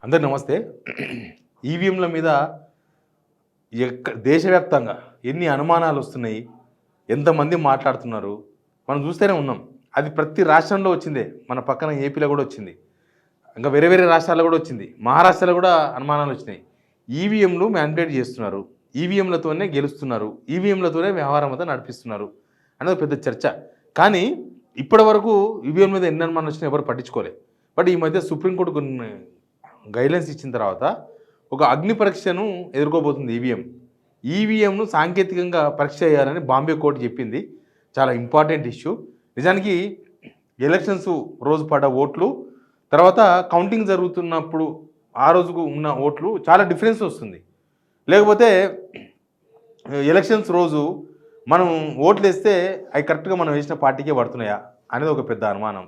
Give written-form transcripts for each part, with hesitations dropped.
అందరికి నమస్తే. ఈవీఎంల మీద దేశవ్యాప్తంగా ఎన్ని అనుమానాలు వస్తున్నాయి, ఎంతమంది మాట్లాడుతున్నారు మనం చూస్తూనే ఉన్నాం. అది ప్రతి రాష్ట్రంలో వచ్చిందే. మన పక్కన ఏపీలో కూడా వచ్చింది, ఇంకా వేరే వేరే రాష్ట్రాల్లో కూడా వచ్చింది. మహారాష్ట్రలో కూడా అనుమానాలు వచ్చినాయి. ఈవీఎంలు మ్యానిపులేట్ చేస్తున్నారు, ఈవీఎంలతోనే గెలుస్తున్నారు, ఈవీఎంలతోనే వ్యవహారం అంతా నడిపిస్తున్నారు అనేది పెద్ద చర్చ. కానీ ఇప్పటి వరకు ఈవీఎం మీద ఎన్ని అనుమానాలు వచ్చినా ఎవరు పట్టించుకోలేదు. బట్ ఈ మధ్య సుప్రీంకోర్టు కొన్ని గైడ్లైన్స్ ఇచ్చిన తర్వాత ఒక అగ్ని పరీక్షను ఎదుర్కోబోతుంది ఈవీఎంను సాంకేతికంగా పరీక్ష చేయాలని బాంబే కోర్టు చెప్పింది. చాలా ఇంపార్టెంట్ ఇష్యూ. నిజానికి ఎలక్షన్స్ రోజు పడ్డ ఓట్లు తర్వాత కౌంటింగ్ జరుగుతున్నప్పుడు ఆ రోజుకు ఉన్న ఓట్లు చాలా డిఫరెన్స్ వస్తుంది. లేకపోతే ఎలక్షన్స్ రోజు మనం ఓట్లు వేస్తే అవి కరెక్ట్గా మనం వేసిన పార్టీకే పడుతున్నాయా అనేది ఒక పెద్ద అనుమానం.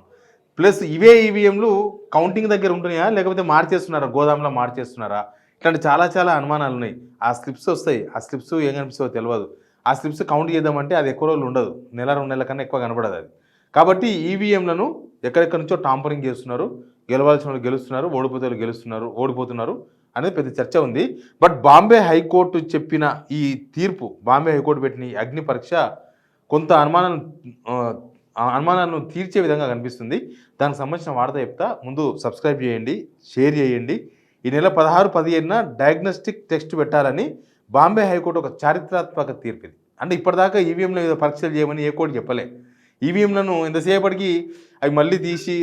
ప్లస్ ఇవే ఈవీఎంలు కౌంటింగ్ దగ్గర ఉంటున్నాయా లేకపోతే మార్చేస్తున్నారా, గోదాంలో మార్చేస్తున్నారా, ఇట్లాంటి చాలా చాలా అనుమానాలు ఉన్నాయి. ఆ స్లిప్స్ వస్తాయి, ఆ స్లిప్స్ ఏం కనిపిస్తుందో తెలియదు. ఆ స్లిప్స్ కౌంట్ చేద్దామంటే అది ఎక్కువ రోజులు ఉండదు, నెల 2 నెలల కన్నా ఎక్కువ కనబడదు అది. కాబట్టి ఈవీఎంలను ఎక్కడెక్కడి నుంచో టాంపరింగ్ చేస్తున్నారు, గెలవాల్సిన వాళ్ళు గెలుస్తున్నారు, ఓడిపోతున్నారు అనేది పెద్ద చర్చ ఉంది. బట్ బాంబే హైకోర్టు చెప్పిన ఈ తీర్పు, బాంబే హైకోర్టు పెట్టిన ఈ అగ్ని పరీక్ష కొంత అనుమానాలను తీర్చే విధంగా కనిపిస్తుంది. దానికి సంబంధించిన వార్త చెప్తా. ముందు సబ్స్క్రైబ్ చేయండి, షేర్ చేయండి. ఈ నెల 16-17న డయాగ్నోస్టిక్ టెస్ట్ పెట్టాలని బాంబే హైకోర్టు ఒక చారిత్రాత్మక తీర్పు ఇది. అంటే ఇప్పటిదాకా ఈవీఎంల మీద పరీక్షలు చేయమని ఏ కోర్టు చెప్పలే. ఈవీఎంలను ఎంతసేపటికి అవి మళ్ళీ తీసి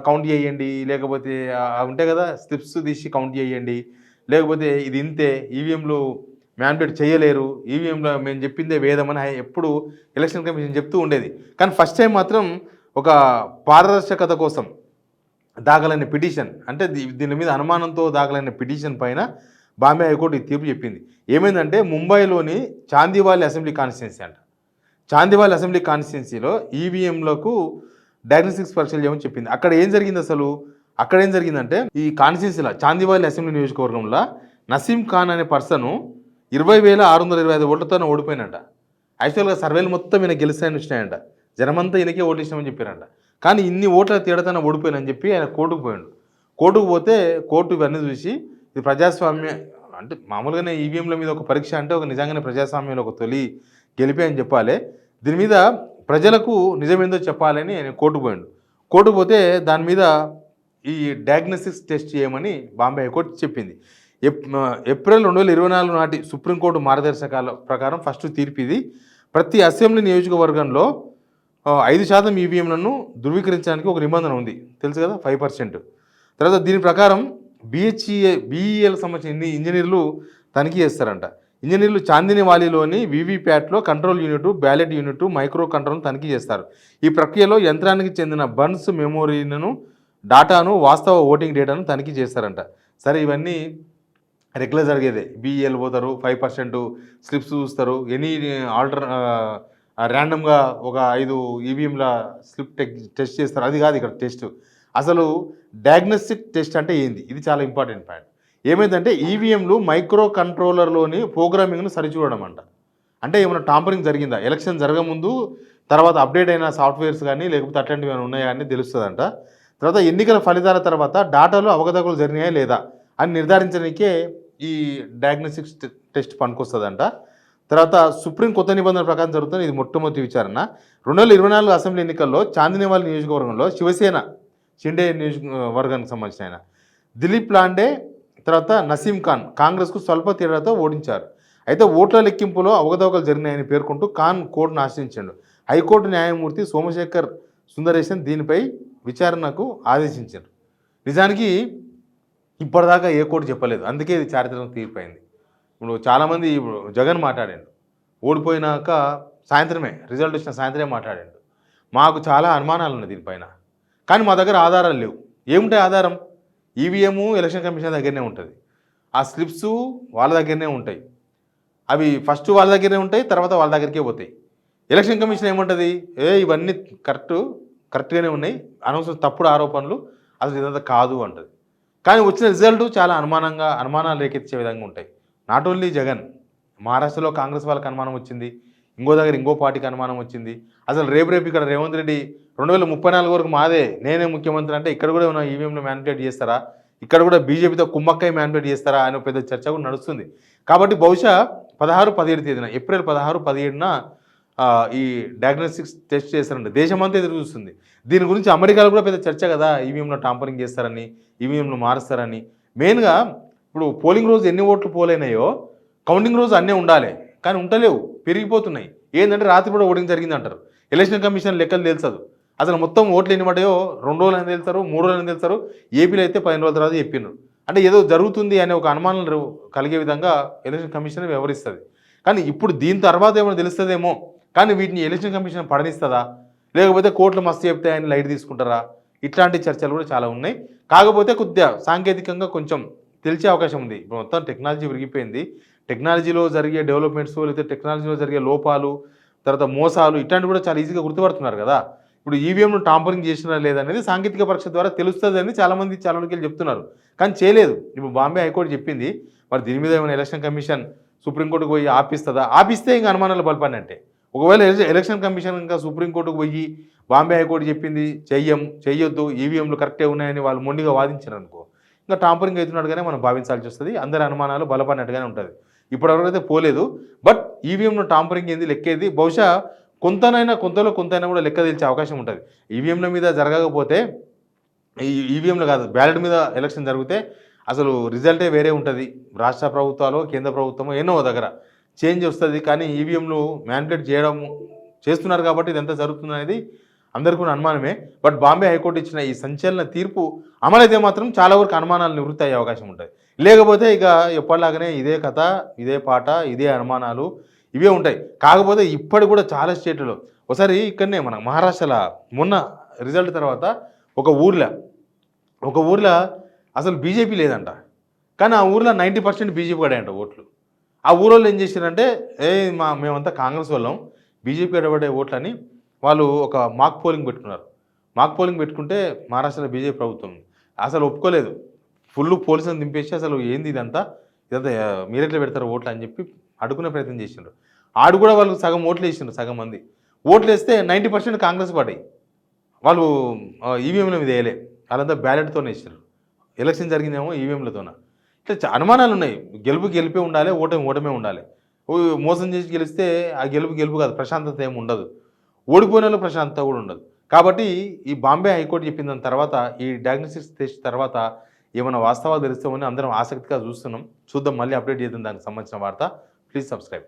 కౌంట్ చేయండి, లేకపోతే ఉంటాయి కదా స్లిప్స్ తీసి కౌంట్ చేయండి, లేకపోతే ఇది ఇంతే, ఈవీఎంలు మ్యానిపులేట్ చేయలేరు, ఈవీఎంలో మేము చెప్పిందే వేదమని ఎప్పుడు ఎలక్షన్ కమిషన్ చెప్తూ ఉండేది. కానీ ఫస్ట్ టైం మాత్రం ఒక పారదర్శకత కోసం దాఖలైన పిటిషన్, అంటే దీని మీద అనుమానంతో దాఖలైన పిటిషన్ పైన బాంబే హైకోర్టు ఈ తీర్పు చెప్పింది. ఏమైందంటే ముంబైలోని చాందీవాలి అసెంబ్లీ కాన్స్టిట్యున్సీ అంట. చాందీవాలి అసెంబ్లీ కాన్స్టిట్యున్సీలో ఈవీఎంలకు డయాగ్నోస్టిక్స్ పరీక్షలు చేయమని చెప్పింది. అక్కడ ఏం జరిగిందంటే ఈ కాన్స్టిట్యున్సీలో చాందీవాలి అసెంబ్లీ నియోజకవర్గంలో నసీం ఖాన్ అనే పర్సను 20,625 ఓట్లతో ఓడిపోయినంట. యాక్చువల్గా సర్వేలు మొత్తం ఈయన గెలుస్తాయని వచ్చినాయంట, జనమంతా ఈయనకే ఓట్లు ఇస్తామని చెప్పారంట. కానీ ఇన్ని ఓట్ల తేడాతోనే ఓడిపోయినని చెప్పి ఆయన కోర్టుకు పోతే కోర్టు ఇవన్నీ చూసి ఇది ప్రజాస్వామ్య, అంటే మామూలుగానే ఈవీఎంల మీద ఒక పరీక్ష అంటే ఒక నిజంగానే ప్రజాస్వామ్యంలో ఒక తొలి గెలిపే అని చెప్పాలి. దీని మీద ప్రజలకు నిజమేందో చెప్పాలని ఆయన కోర్టుకు పోతే దాని మీద ఈ డయాగ్నోస్టిక్స్ టెస్ట్ చేయమని బాంబే హైకోర్టు చెప్పింది. ఏప్రిల్ 2024 నాటి సుప్రీంకోర్టు మార్గదర్శకాల ప్రకారం ఫస్ట్ తీర్పు ఇది. ప్రతి అసెంబ్లీ నియోజకవర్గంలో 5% ఈవీఎంలను ధృవీకరించడానికి ఒక నిబంధన ఉంది, తెలుసు కదా, 5%. తర్వాత దీని ప్రకారం బీఈఎల్కి సంబంధించిన ఇంజనీర్లు తనిఖీ చేస్తారంట. ఇంజనీర్లు చాందినివాలీలోని వీవీప్యాట్లో control unit, ballot unit, micro కంట్రోల్ను తనిఖీ చేస్తారు. ఈ ప్రక్రియలో యంత్రానికి చెందిన బన్స్ మెమోరీలను, డాటాను, వాస్తవ ఓటింగ్ డేటాను తనిఖీ చేస్తారంట. సరే, ఇవన్నీ రెగ్యులర్ జరిగేదే. బీఈఎల్ పోతారు, 5% స్లిప్స్ చూస్తారు, ఎనీ ర్యాండమ్గా ఒక 5 ఈవీఎంల స్లిప్ టెస్ట్ చేస్తారు. అది కాదు ఇక్కడ టెస్ట్. అసలు డయాగ్నోస్టిక్ టెస్ట్ అంటే ఏంది, ఇది చాలా ఇంపార్టెంట్ పాయింట్. ఏమైందంటే ఈవీఎంలు మైక్రో కంట్రోలర్లోని ప్రోగ్రామింగ్ను సరిచూడడం అంట. అంటే ఏమైనా టాంపరింగ్ జరిగిందా, ఎలక్షన్ జరగముందు తర్వాత అప్డేట్ అయిన సాఫ్ట్వేర్స్ కానీ లేకపోతే అట్లాంటివి ఏమైనా ఉన్నాయా అని తెలుస్తుందంట. తర్వాత ఎన్నికల ఫలితాల తర్వాత డాటాలో అవకతవకలు జరిగినాయా లేదా అని నిర్ధారించడానికే ఈ డయాగ్నోస్టిక్స్ టెస్ట్ పనికొస్తుందంట. తర్వాత సుప్రీం కొత్త నిబంధనల ప్రకారం జరుగుతుంది ఇది మొట్టమొదటి విచారణ. 2024 అసెంబ్లీ ఎన్నికల్లో చాందినివాల్ నియోజకవర్గంలో శివసేన షిండే నియోజకవర్గానికి సంబంధించిన ఆయన దిలీప్ లాండే, తర్వాత నసీం ఖాన్ కాంగ్రెస్కు స్వల్ప తేడాతో ఓడించారు. అయితే ఓట్ల లెక్కింపులో అవకతవకలు జరిగినాయని పేర్కొంటూ ఖాన్ కోర్టును ఆశ్రయించాడు. హైకోర్టు న్యాయమూర్తి సోమశేఖర్ సుందరేశన్ దీనిపై విచారణకు ఆదేశించారు. నిజానికి ఇప్పటిదాకా ఏ కోర్టు చెప్పలేదు, అందుకే ఇది చారిత్రక తీర్పైంది. ఇప్పుడు చాలామంది జగన్ మాట్లాడాడు, ఓడిపోయినాక సాయంత్రమే రిజల్ట్ వచ్చిన సాయంత్రమే మాట్లాడాడు, మాకు చాలా అనుమానాలు ఉన్నాయి దీనిపైన, కానీ మా దగ్గర ఆధారాలు లేవు. ఏముంటాయి ఆధారం? ఈవీఎం ఎలక్షన్ కమిషన్ దగ్గరనే ఉంటుంది, ఆ స్లిప్స్ వాళ్ళ దగ్గరనే ఉంటాయి, అవి ఫస్ట్ వాళ్ళ దగ్గరనే ఉంటాయి, తర్వాత వాళ్ళ దగ్గరికే పోతాయి. ఎలక్షన్ కమిషన్ ఏముంటుంది, ఇవన్నీ కరెక్ట్గానే ఉన్నాయి, అనవసరం తప్పుడు ఆరోపణలు, అసలు ఇదంతా కాదు అంటుంది. కానీ వచ్చిన రిజల్ట్ చాలా అనుమానాలు రేకెత్తించే విధంగా ఉంటాయి. నాట్ ఓన్లీ జగన్, మహారాష్ట్రలో కాంగ్రెస్ వాళ్ళకి అనుమానం వచ్చింది, ఇంకో దగ్గర ఇంకో పార్టీకి అనుమానం వచ్చింది. అసలు రేపు ఇక్కడ రేవంత్ రెడ్డి 2034 వరకు మాదే, నేనే ముఖ్యమంత్రి అంటే ఇక్కడ కూడా ఏమైనా ఈవీఎంలో మ్యానిపులేట్ చేస్తారా, ఇక్కడ కూడా బీజేపీతో కుమ్మక్కై మ్యానిపులేట్ చేస్తారా అనే పెద్ద చర్చ కూడా నడుస్తుంది. కాబట్టి బహుశా 16, 17 తేదీన ఏప్రిల్ 16, 17న ఈ డయాగ్నోస్టిక్స్ టెస్ట్ చేస్తారంట. దేశమంతా ఎదురు చూస్తుంది. దీని గురించి అమెరికాలో కూడా పెద్ద చర్చ కదా, ఈవీఎంలో టాంపరింగ్ చేస్తారని, ఈవీఎంలు మారుస్తారని. మెయిన్గా ఇప్పుడు పోలింగ్ రోజు ఎన్ని ఓట్లు పోలైనాయో కౌంటింగ్ రోజు అన్నీ ఉండాలి, కానీ ఉంటలేవు, పెరిగిపోతున్నాయి. ఏంటంటే రాత్రి కూడా ఓటింగ్ జరిగింది అంటారు. ఎలక్షన్ కమిషన్ లెక్కలు తెలుసదు. అసలు మొత్తం ఓట్లు ఎన్ని పడ్డాయో 2 రోజులని తెలుస్తారు, 3 రోజులని తెలుస్తారు. ఏపీలో అయితే 15 రోజుల తర్వాత చెప్పినారు. అంటే ఏదో జరుగుతుంది అనే ఒక అనుమానం కలిగే విధంగా ఎలక్షన్ కమిషన్ వ్యవహరిస్తుంది. కానీ ఇప్పుడు దీని తర్వాత ఏమైనా తెలుస్తుందేమో, కానీ వీటిని ఎలక్షన్ కమిషన్ పడనిస్తుందా, లేకపోతే కోర్టులు మస్తు చెప్తాయని లైట్ తీసుకుంటారా, ఇట్లాంటి చర్చలు కూడా చాలా ఉన్నాయి. కాకపోతే కొద్దిగా సాంకేతికంగా కొంచెం తెలిసే అవకాశం ఉంది. ఇప్పుడు మొత్తం టెక్నాలజీ పెరిగిపోయింది. టెక్నాలజీలో జరిగే డెవలప్మెంట్స్, లేకపోతే టెక్నాలజీలో జరిగే లోపాలు, తర్వాత మోసాలు, ఇట్లాంటివి కూడా చాలా ఈజీగా గుర్తుపడుతున్నారు కదా. ఇప్పుడు ఈవీఎంను టాంపరింగ్ చేసినా లేదనేది సాంకేతిక పరీక్ష ద్వారా తెలుస్తుందని చాలామంది చాలా వరకు చెప్తున్నారు, కానీ చేయలేదు. ఇప్పుడు బాంబే హైకోర్టు చెప్పింది. మరి దీని మీద ఏమైనా ఎలక్షన్ కమిషన్ సుప్రీంకోర్టుకు పోయి ఆపిస్తుందా? ఆపిస్తే ఇంకా అనుమానాలు బలపడినట్టే. ఒకవేళ ఎలక్షన్ కమిషన్ ఇంకా సుప్రీంకోర్టుకు పోయి బాంబే హైకోర్టు చెప్పింది చెయ్యొద్దు, ఈవీఎంలు కరెక్టే ఉన్నాయని వాళ్ళు మొండిగా వాదించారు అనుకో, ఇంకా టాంపరింగ్ అవుతున్నట్టుగానే మనం భావించాల్సి వస్తుంది. అందరి అనుమానాలు బలపడినట్టుగానే ఉంటుంది. ఇప్పటివరకు అయితే పోలేదు. బట్ ఈవీఎంను టాంపరింగ్ ఏంది లెక్కేది బహుశా కొంతలో కొంతైనా కూడా లెక్క తెలిసే అవకాశం ఉంటుంది. ఈవీఎంల మీద జరగకపోతే, ఈ ఈవీఎంలు కాదు బ్యాలెట్ మీద ఎలక్షన్ జరిగితే అసలు రిజల్టే వేరే ఉంటుంది. రాష్ట్ర ప్రభుత్వాలు, కేంద్ర ప్రభుత్వమో ఎన్నో దగ్గర చేంజ్ వస్తుంది. కానీ ఈవీఎంలు మ్యానిపులేట్ చేస్తున్నారు కాబట్టి ఇదంతా జరుగుతుంది అనేది అందరికీ అనుమానమే. బట్ బాంబే హైకోర్టు ఇచ్చిన ఈ సంచలన తీర్పు అమలైతే మాత్రం చాలా వరకు అనుమానాలు నివృత్తి అయ్యే అవకాశం ఉంటుంది. లేకపోతే ఇక ఎప్పటిలాగానే ఇదే కథ, ఇదే పాట, ఇదే అనుమానాలు ఇవే ఉంటాయి. కాకపోతే ఇప్పటి కూడా చాలా స్టేట్లలో ఒకసారి ఇక్కడనే మన మహారాష్ట్రలో మొన్న రిజల్ట్ తర్వాత ఒక ఊర్లో అసలు బీజేపీ లేదంట, కానీ ఆ ఊర్లో 90% బీజేపీ పడాయంట ఓట్లు. ఆ ఊరోళ్ళు ఏం చేశారంటే, మేమంతా కాంగ్రెస్ వాళ్ళం, బీజేపీ అడబడే ఓట్లని వాళ్ళు ఒక మాక్ పోలింగ్ పెట్టుకున్నారు. మాక్ పోలింగ్ పెట్టుకుంటే మహారాష్ట్రలో బీజేపీ ప్రభుత్వం అసలు ఒప్పుకోలేదు. ఫుల్ పోలీసులను దింపేసి అసలు ఏంది ఇదంతా మీరెట్లా పెడతారు ఓట్లు అని చెప్పి అడుగునే ప్రయత్నం చేసిండ్రు. ఆడు కూడా వాళ్ళు సగం ఓట్లు వేసిండ్రు. సగం మంది ఓట్లు వేస్తే 90% కాంగ్రెస్ పడ్డాయి. వాళ్ళు ఈవీఎంల మీద వేయలే, వాళ్ళంతా బ్యాలెట్తోనే వేసిండ్రు. ఎలక్షన్ జరిగిందేమో ఈవీఎంలతోన. ఇట్లా అనుమానాలు ఉన్నాయి. గెలిపే ఉండాలి, ఓటమే ఉండాలి. మోసం చేసి గెలిస్తే ఆ గెలుపు కాదు, ప్రశాంతత ఏమి ఉండదు. ఓడిపోయిన వాళ్ళు ప్రశాంతత కూడా ఉండదు. కాబట్టి ఈ బాంబే హైకోర్టు చెప్పిన దాని తర్వాత, ఈ డయాగ్నోస్టిక్స్ టెస్ట్ తర్వాత ఏమైనా వాస్తవాలు తెలుస్తామని అందరం ఆసక్తిగా చూస్తున్నాం. చూద్దాం, మళ్ళీ అప్డేట్ చేద్దాం దానికి సంబంధించిన వార్త. Please subscribe.